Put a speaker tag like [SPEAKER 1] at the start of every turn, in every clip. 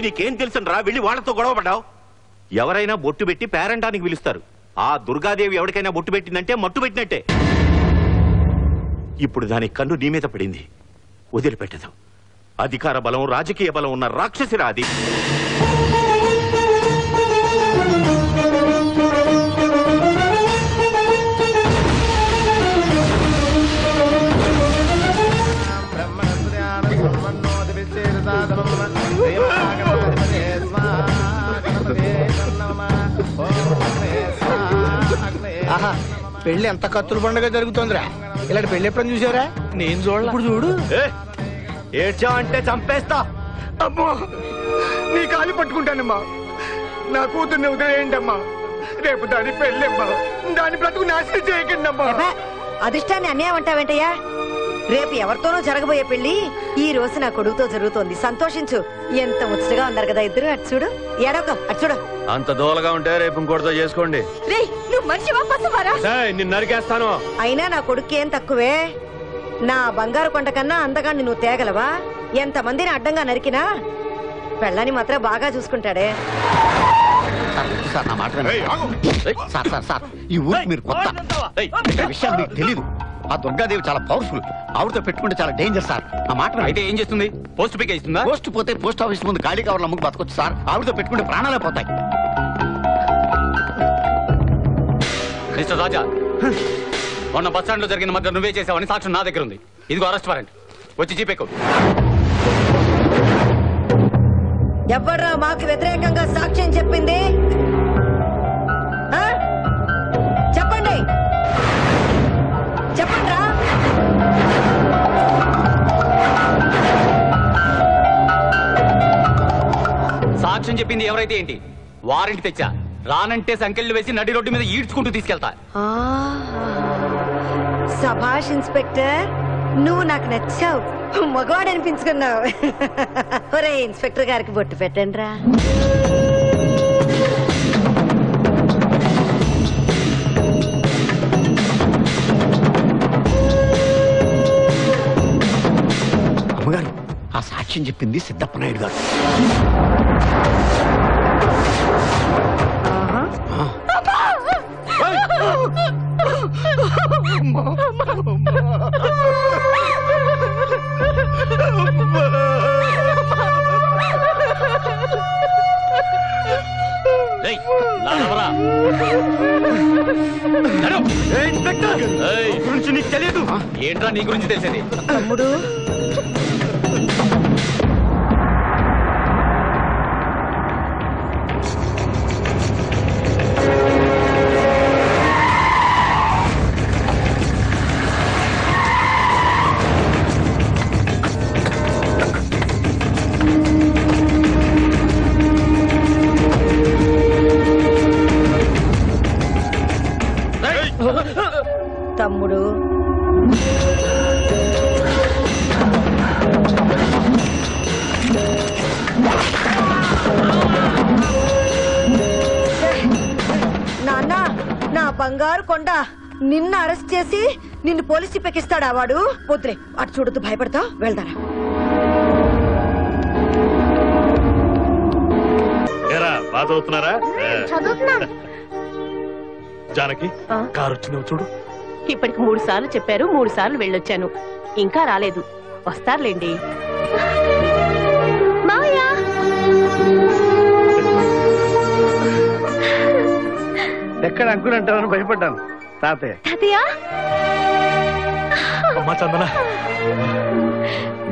[SPEAKER 1] నీకేం తెలుసనరా వెళ్ళి వాళ్ళతో గొడవ పడ్డావు? ఎవరైనా బొట్టు పెట్టి పేరంటానికి పిలుస్తారు. ఆ దుర్గాదేవి ఎవరికైనా బొట్టు పెట్టిందంటే మట్టు పెట్టినట్టే. ఇప్పుడు దాని కన్ను నీ మీద పడింది, వదిలిపెట్టదు. అధికార బలం రాజకీయ బలం ఉన్న రాక్షసిరా అది.
[SPEAKER 2] ఆహా, పెళ్లి ఎంత కత్తుల పండుగ జరుగుతుందిరా. ఇలాంటి పెళ్లి ఎప్పుడని చూసారా? నేను చూడాలి. ఇప్పుడు చూడు.
[SPEAKER 1] ఏడ్చా అంటే చంపేస్తా.
[SPEAKER 2] అమ్మో, నీ కాలు పట్టుకుంటానమ్మా. నా కూతుర్ని వదిలేయండమ్మా. రేపు దాని పెళ్ళమ్మా. దాని బ్రతుకు నాశనం చేయకండి అమ్మా.
[SPEAKER 3] అదిష్టాన్ని అన్యాయం అంటావేంటయ్యా? రేపు ఎవరితోనో జరగబోయే పెళ్లి ఈ రోజు నా కొడుకుతో జరుగుతోంది. సంతోషించు. ఎంత ముచ్చటగా ఉన్నారు కదా ఇద్దరు. అటు చూడు, ఏడవక అటు చూడు.
[SPEAKER 1] అంత దూలగా ఉంటే రేపు ఇంకోటితో చేసుకోండి.
[SPEAKER 3] నువ్వు మనిషివా పసువారా?
[SPEAKER 1] నిన్ను నరికేస్తాను.
[SPEAKER 3] అయినా నా కొడుకు ఏం తక్కువే. నా బంగారు కొండ కన్నా అందగాన్ని నువ్వు తేగలవా? ఎంత మందిని అడ్డంగా నరికినా పెళ్ళని మాత్రం బాగా చూసుకుంటాడే.
[SPEAKER 4] సార్ నా మాట సార్, ఈ ఊరికి మీరు కొత్త విషయాలు మీకు తెలీదు. ఆ దుర్గాదేవి చాలా పవర్ఫుల్. ఆవిడతో పెట్టుకుంటే చాలా డేంజర్ సార్. నా మాట
[SPEAKER 1] అయితే ఏం చేస్తుంది? పోస్ట్ పిక్ ఇస్తుందా?
[SPEAKER 4] పోస్ట్ పోతే పోస్ట్ ఆఫీస్ ముందు ఖాళీ కవర్లు అమ్ముకు బతకొచ్చు సార్. ఆవిడతో పెట్టుకుంటే ప్రాణాలే పోతాయి.
[SPEAKER 5] మిస్టర్ రాజా, మొన్న బస్ స్టాండ్ లో జరిగిన మధ్య నువ్వే చేసావని సాక్ష్యం నా దగ్గర ఉంది. ఇదిగో అరెస్ట్ వారెంట్. వచ్చి జీపేకు.
[SPEAKER 3] ఎవడ్రా మాకు వ్యతిరేకంగా సాక్ష్యం చెప్పింది? చెప్పండి, చెప్పండి రా.
[SPEAKER 5] సాక్ష్యం చెప్పింది ఎవరైతే ఏంటి? వారెంట్ తెచ్చా. రానంటే సంకెళ్ళు వేసి నడి రోడ్డు మీద ఈడ్చుకుంటూ తీసుకెళ్తా.
[SPEAKER 3] సభాష్ ఇన్స్పెక్టర్, నువ్వు నాకు నచ్చావు. మగవాడు అనిపించుకున్నావు. ఒరే ఇన్స్పెక్టర్ గారికి బొట్టు పెట్టండి రా.
[SPEAKER 4] అమ్మగారు, ఆ సాక్ష్యం చెప్పింది సిద్ధప్ప నాయుడు గారు.
[SPEAKER 5] గురించి నీకు తెలియదు ఏంట్రా? నీ గురించి తెలిసేది.
[SPEAKER 3] తమ్ముడు, తమ్ముడు, నాన్న, నా బంగారు కొండ నిన్ను అరెస్ట్ చేసి నిన్ను పోలీసు చిప్పెక్కిస్తాడా వాడు? వద్దులే, అటు చూడొద్దు, భయపడతావు. వెళ్దారా.
[SPEAKER 1] బాగా చదువుతున్నారా?
[SPEAKER 6] జానకి, కారు వచ్చిందేమో చూడు.
[SPEAKER 7] ఇప్పటికి 3 సార్లు చెప్పారు, 3 సార్లు వెళ్ళొచ్చాను. ఇంకా రాలేదు. వస్తారులేండి.
[SPEAKER 2] ఎక్కడ అంకులు అంటారని భయపడ్డాను. తాతయ్య,
[SPEAKER 6] అమ్మా చందన,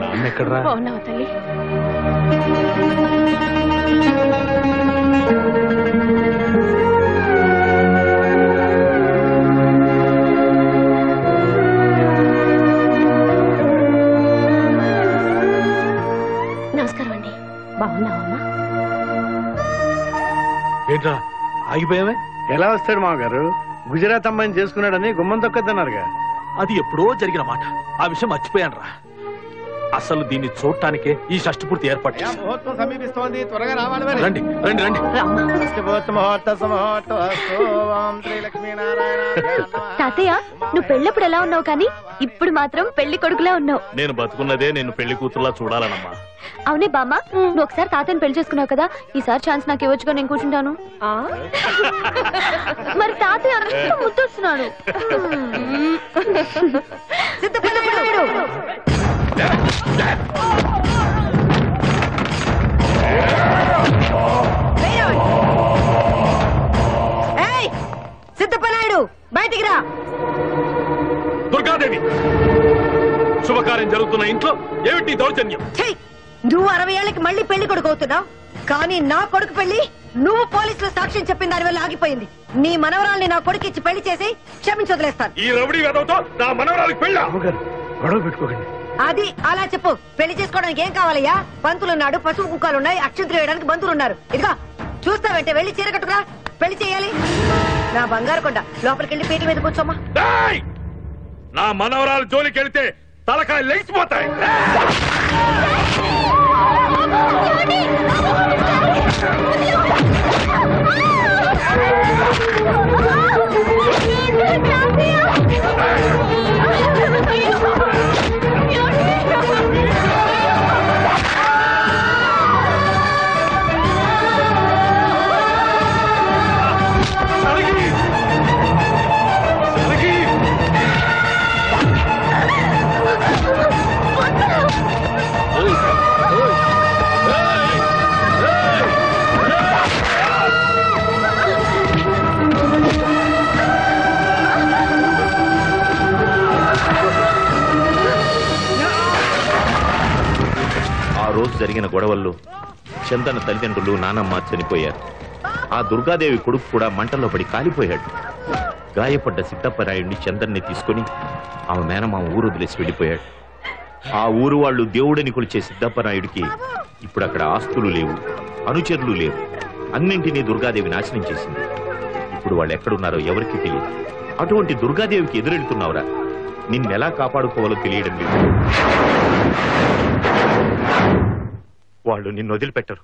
[SPEAKER 6] నాన్న ఎక్కడరా?
[SPEAKER 7] బాగున్నావా తల్లి? నమస్కారం అండి. బాగున్నావమ్మా?
[SPEAKER 6] ఏంట్రా ఆగిపోయావే?
[SPEAKER 2] ఎలా వస్తాడు మామగారు? గుజరాత్ అమ్మాయిని చేసుకున్నాడని గుమ్మం తొక్కద్దన్నారుగా.
[SPEAKER 6] అది ఎప్పుడో జరిగిన మాట. ఆ విషయం మర్చిపోయాను రా. అసలు దీన్ని చూడటానికే ఈ షష్టి పూర్తి ఏర్పాటు చేశాను.
[SPEAKER 2] ముహూర్తం సమీపిస్తోంది, త్వరగా రావాలి మరి.
[SPEAKER 6] రండి రండి రండి.
[SPEAKER 8] తాతయ్య నువ్వు పెళ్ళప్పుడు ఎలా ఉన్నావు కానీ ఇప్పుడు మాత్రం పెళ్లి కొడుకులా ఉన్నావు.
[SPEAKER 6] నేను బతుకున్నదే నేను పెళ్లి కూతురులా చూడాలనమ్మా.
[SPEAKER 8] అవునే బామ్మ, నువ్వు ఒకసారి తాతయ్యని పెళ్లి చేసుకున్నావు కదా, ఈసారి ఛాన్స్ నాకు ఇవ్వచ్చుగా, నేను కూర్చుంటాను. మరి తాతయ్య అంత ముద్దొస్తున్నాడు.
[SPEAKER 3] సిద్ధపనాయుడు బయటికి రా.
[SPEAKER 6] దుర్గాదేవి, శుభకార్యం జరుగుతున్న ఇంట్లో ఏమిటి దౌర్జన్యం?
[SPEAKER 3] నువ్వు 60 ఏళ్ళకి మళ్ళీ పెళ్లి కొడుకు అవుతున్నావు, కానీ నా కొడుకు పెళ్లి నువ్వు పోలీసులు సాక్ష్యం చెప్పిన దాని వల్ల ఆగిపోయింది. నీ మనవరాల్ని నా కొడుకు ఇచ్చి పెళ్లి చేసి క్షమించి వదిలేస్తాను.
[SPEAKER 6] ఈ రౌడీ వెధవతో నా మనవరాలకు పెళ్ళా? గొడవ పెట్టుకోకండి.
[SPEAKER 3] అది అలా చెప్పు. పెళ్లి చేసుకోవడానికి ఏం కావాలయ్యా? పంతులున్నాడు, పసుపు కుక్కలున్నాయి, అక్షంతలు వేయడానికి బంధువులు ఉన్నారు. ఇదిగా చూస్తావంటే వెళ్ళి చీర కట్టుకురా, పెళ్లి చేయాలి. నా బంగారు కొండ లోపలికి వెళ్ళి పీటల మీద కూర్చోమ్మా.
[SPEAKER 6] నా మనవరాలు జోలికి వెళితే తలకాయ లేచిపోతాయి.
[SPEAKER 1] రోజు జరిగిన గొడవల్లో చందన తల్లిదండ్రులు నానమ్మ చనిపోయారు. ఆ దుర్గాదేవి కొడుకు కూడా మంటల్లో పడి కాలిపోయాడు. గాయపడ్డ సిద్ధప్పరాయుడిని చందన్ని తీసుకుని ఆమె మేనమామ ఊరు వదిలేసి వెళ్ళిపోయాడు. ఆ ఊరు వాళ్ళు దేవుడని కొలిచే సిద్ధప్పరాయుడికి ఇప్పుడు అక్కడ ఆస్తులు లేవు, అనుచరులు లేవు. అన్నింటినీ దుర్గాదేవి నాశనం చేసింది. ఇప్పుడు వాళ్ళు ఎక్కడున్నారో ఎవరికి తెలియదు. అటువంటి దుర్గాదేవికి ఎదురెళ్తున్నావురా, నిన్నెలా కాపాడుకోవాలో తెలియడం లేదు. వాళ్ళు నిన్ను వదిలిపెట్టరు,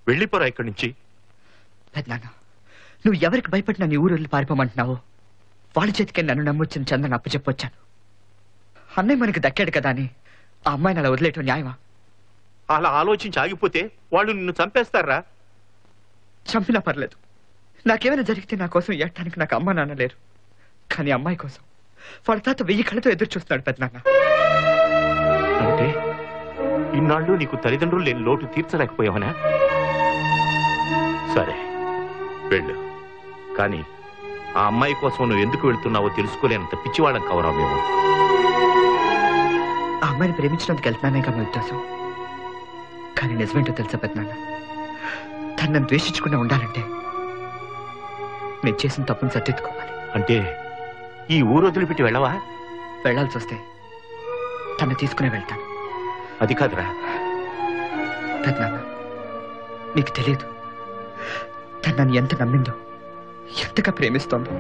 [SPEAKER 1] వెళ్ళిపోరా ఇక్కడి నుంచి.
[SPEAKER 9] పెద్దనాన్న, నువ్వు ఎవరికి భయపడినా నీ ఊరు వెళ్ళి పారిపోమంటున్నావు? వాళ్ళ చేతికి నన్ను నమ్మొచ్చిన చందన అప్పచెప్పొచ్చాను. అన్నయ్య మనకి దక్కాడు కదా అని ఆ అమ్మాయిని అలా వదిలేయటం న్యాయమా?
[SPEAKER 1] అలా ఆలోచించి ఆగిపోతే వాళ్ళు నిన్ను చంపేస్తారా?
[SPEAKER 9] చంపినా పర్లేదు, నాకేమైనా జరిగితే నా కోసం ఏడటానికి నాకు అమ్మ నాన్న లేరు. కానీ అమ్మాయి కోసం వాళ్ళ తాత 1000 కళ్ళతో ఎదురు చూస్తున్నాడు పెద్దనాన్న.
[SPEAKER 1] అంటే ఇన్నాళ్ళు నీకు తల్లిదండ్రులు లేని లోటు తీర్చలేకపోయావనా? సరే వెళ్ళు, కానీ ఆ అమ్మాయి కోసం నువ్వు ఎందుకు వెళ్తున్నావో తెలుసుకోలేనంత పిచ్చివాళ్ళం కవరా మేము.
[SPEAKER 9] ఆ అమ్మాయిని ప్రేమించినందుకు వెళ్తున్నానే కదా ఉద్దేశం. కానీ నిజమేంటో తెలుసా పెద్దనాన్న, తను నన్ను ద్వేషించకుండా ఉండాలంటే నేను చేసిన తప్పును సర్దిద్దుకోవాలి.
[SPEAKER 1] అంటే ఈ ఊరు వదిలిపెట్టి వెళ్ళవా?
[SPEAKER 9] వెళ్లాల్సి వస్తే తను తీసుకునే వెళ్తాను.
[SPEAKER 1] అది కాదురా
[SPEAKER 9] పెద్దనాన్న, నీకు తెలియదు తను నన్ను ఎంత నమ్మిందో, ఎంతగా ప్రేమిస్తోందో.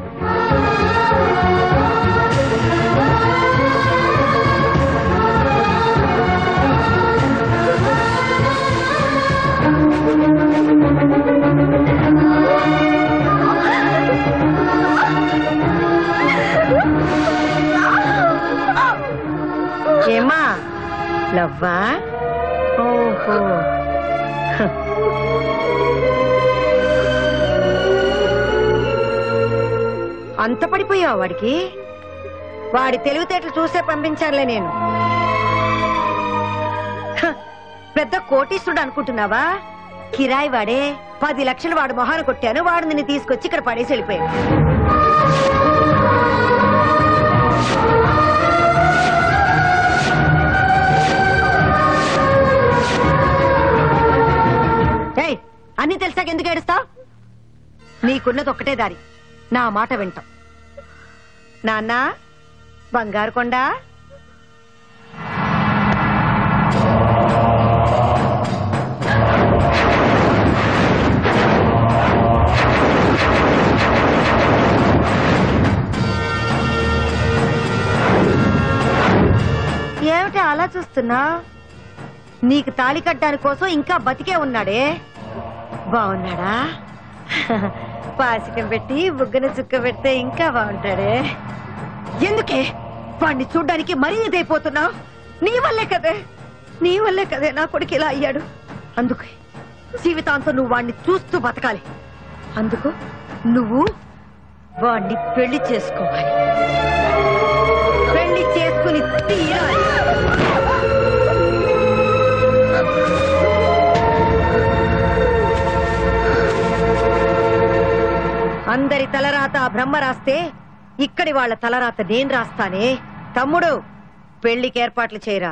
[SPEAKER 3] ఏమా లవ్వా? ఓహో, అంత పడిపోయావు వాడికి? వాడి తెలివితేటలు చూసే పంపించానులే నేను. పెద్ద కోటీశ్వరుడు అనుకుంటున్నావా? కిరాయి వాడే 10 లక్షలు వాడు మొహాన కొట్టాను, వాడు నిన్ను తీసుకొచ్చి ఇక్కడ పడేసి వెళ్ళిపోయాడు. అన్ని తెలిసాక ఎందుకు ఏడుస్తావు? నీకున్నది ఒక్కటే దారి, నా మాట వింటాం. నాన్న బంగారు కొండ, ఏమిటి అలా చూస్తున్నా? నీకు తాళి కట్టడానికి కోసం ఇంకా బతికే ఉన్నాడే. బాగున్నాడా? పాసికం పెట్టి బుగ్గన చుక్క పెడితే ఇంకా బాగుంటాడే. ఎందుకే వాణ్ణి చూడ్డానికి మరీ ఇదైపోతున్నావు? నీ వల్లే కదే నా కొడుకు ఇలా అయ్యాడు. అందుకే జీవితాంతం నువ్వు వాణ్ణి చూస్తూ బతకాలి. అందుకు నువ్వు వాణ్ణి పెళ్లి చేసుకోవాలి. పెళ్లి చేసుకుని తీరాలి. అందరి తలరాత ఆ బ్రహ్మ రాస్తే ఇక్కడి వాళ్ళ తలరాత నేను రాస్తానే. తమ్ముడు, పెళ్లికి ఏర్పాట్లు చేయరా.